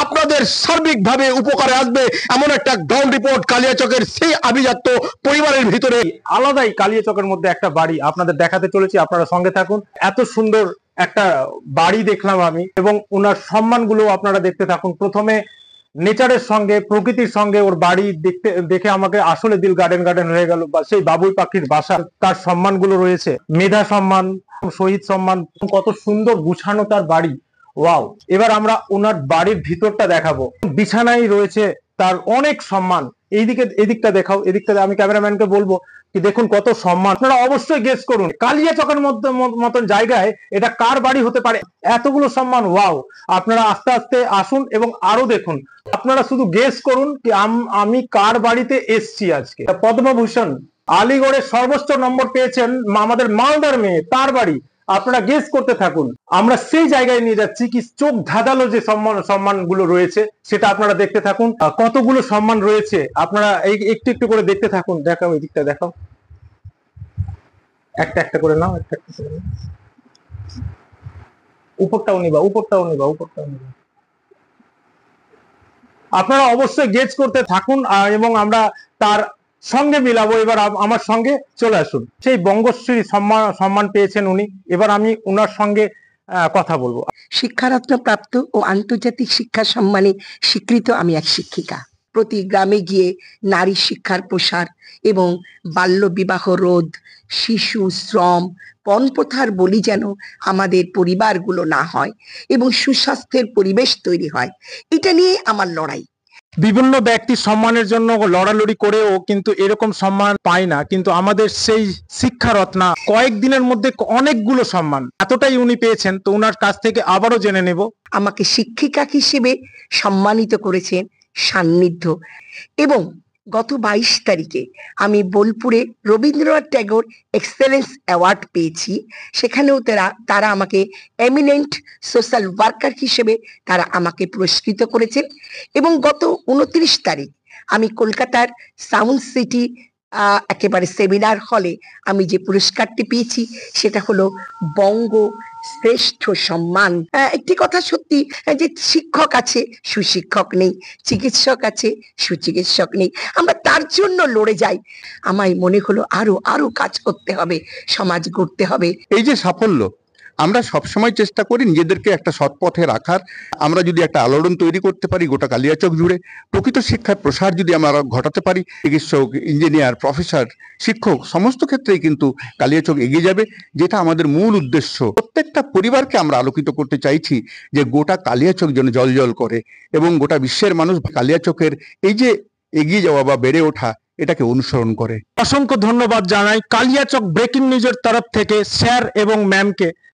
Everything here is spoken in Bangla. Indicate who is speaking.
Speaker 1: আপনাদের সার্বিকভাবে উপকারে আসবে এমন একটা গ্রাউন্ড রিপোর্ট কালিয়াচকের সেই আভিজাত্য পরিবারের ভিতরে
Speaker 2: আলাদাই কালিয়াচকের মধ্যে একটা বাড়ি আপনাদের দেখাতে চলেছি, আপনারা সঙ্গে থাকুন। এত সুন্দর একটা বাড়ি দেখলাম আমি, এবং ওনার সম্মানগুলো আপনারা দেখতে থাকুন। প্রথমে নেচারের সঙ্গে, প্রকৃতির সঙ্গে ওর বাড়ি দেখতে দেখে আমাকে আসলে দিল গার্ডেন গার্ডেন হয়ে গেল। বা সেই বাবুই পাখির বাসা, তার সম্মানগুলো রয়েছে, মেধা সম্মান, শহীদ সম্মান, কত সুন্দর গুছানো তার বাড়ি। ওয়াও! এবার আমরা ওনার বাড়ির ভিতরটা দেখাবো। বিছানায় রয়েছে তার অনেক সম্মান। এদিকটা দেখাও, এদিকটা আমি ক্যামেরাম্যানকে বলবো কি দেখুন কত সম্মান। আপনারা অবশ্যই গেস করুন কালিয়াচকের মধ্যে মতন জায়গায় এটা কার বাড়ি হতে পারে, এতগুলো সম্মান। ওয়াও! আপনারা আস্তে আস্তে আসুন এবং আরো দেখুন। আপনারা শুধু গেস করুন কি আমি কার বাড়িতে এসছি আজকে। পদ্মভূষণ আলিগড়ের সর্বোচ্চ নম্বর পেয়েছেন আমাদের মালদার মেয়ে, তার বাড়ি। আপনারা গেস করতে থাকুন। আমরা সেই জায়গায় নিয়ে যাচ্ছি কি চোখ ধাঁধালো যে সম্মানগুলো রয়েছে সেটা আপনারা দেখতে থাকুন। কতগুলো সম্মান রয়েছে আপনারা একটু একটু করে দেখতে থাকুন। দেখাও, এদিকটা দেখাও, একটা একটা করে নাও, একটা একটা করে নাও। উপরটাও নিবা, উপরটাও নিবা, উপরটাও নিবা। আপনারা অবশ্যই গেজ করতে থাকুন এবং আমরা তার সঙ্গে মিলাবো। এবার আমার সঙ্গে চলে আসুন। সেই বঙ্গশ্রী সম্মান পেয়েছেন উনি। এবার আমি ওনার সঙ্গে কথা বলবো।
Speaker 3: শিক্ষারত্ন প্রাপ্ত ও আন্তর্জাতিক শিক্ষা সম্মানে স্বীকৃত আমি এক শিক্ষিকা। প্রতি গ্রামে গিয়ে নারী শিক্ষার প্রসার এবং বাল্য বিবাহ রোধ, শিশু শ্রম, পণপ্রথার বলি যেন আমাদের পরিবারগুলো না হয় এবং সুস্বাস্থ্যের পরিবেশ তৈরি হয়, এটা নিয়ে আমার লড়াই।
Speaker 2: বিভিন্ন ব্যক্তি সম্মানের জন্য লড়ালড়ি করেও কিন্তু এরকম সম্মান পায় না, কিন্তু আমাদের সেই শিক্ষারত্না কয়েকদিনের মধ্যে অনেকগুলো সম্মান এতটাই উনি পেয়েছেন। তো ওনার কাছ থেকে আবারও জেনে নেব।
Speaker 3: আমাকে শিক্ষিকা হিসেবে সম্মানিত করেছেন সান্নিধ্য, এবং গত 22 তারিখে আমি বোলপুরে রবীন্দ্রনাথ ট্যাগর এক্সেলেন্স অ্যাওয়ার্ড পেয়েছি। সেখানেও তারা আমাকে এমিনেন্ট সোশ্যাল ওয়ার্কার হিসেবে তারা আমাকে পুরস্কৃত করেছেন। এবং গত 29 তারিখ আমি কলকাতার সাউন্ড সিটি একেবারে সেমিনার হলে আমি যে পুরস্কারটি পেয়েছি সেটা হলো বঙ্গ শ্রেষ্ঠ সম্মান। একটি কথা সত্যি যে শিক্ষক আছে সুশিক্ষক নেই, চিকিৎসক আছে সুচিকিৎসক নেই। আমরা তার জন্য লড়ে যাই। আমায় মনে হলো আরো আরো কাজ করতে হবে, সমাজ গড়তে হবে।
Speaker 1: এই যে সাফল্য, আমরা সবসময় চেষ্টা করি নিজেদেরকে একটা সৎ পথে রাখার। আমরা যদি একটা আলোড়ন তৈরি করতে পারি গোটা কালিয়াচক জুড়ে, প্রকৃত শিক্ষার প্রসার যদি আমরা ঘটাতে পারি, চিকিৎসক, ইঞ্জিনিয়ার, প্রফেসর, শিক্ষক সমস্ত ক্ষেত্রেই কিন্তু কালিয়াচক এগিয়ে যাবে, যেটা আমাদের মূল উদ্দেশ্য। প্রত্যেকটা পরিবারকে আমরা আলোকিত করতে চাইছি যে গোটা কালিয়াচক যেন জল করে এবং গোটা বিশ্বের মানুষ কালিয়াচকের এই যে এগিয়ে যাওয়া বা বেড়ে ওঠা এটাকে অনুসরণ করে।
Speaker 2: অসংখ্য ধন্যবাদ জানাই কালিয়াচক ব্রেকিং নিউজের তরফ থেকে স্যার এবং ম্যামকে।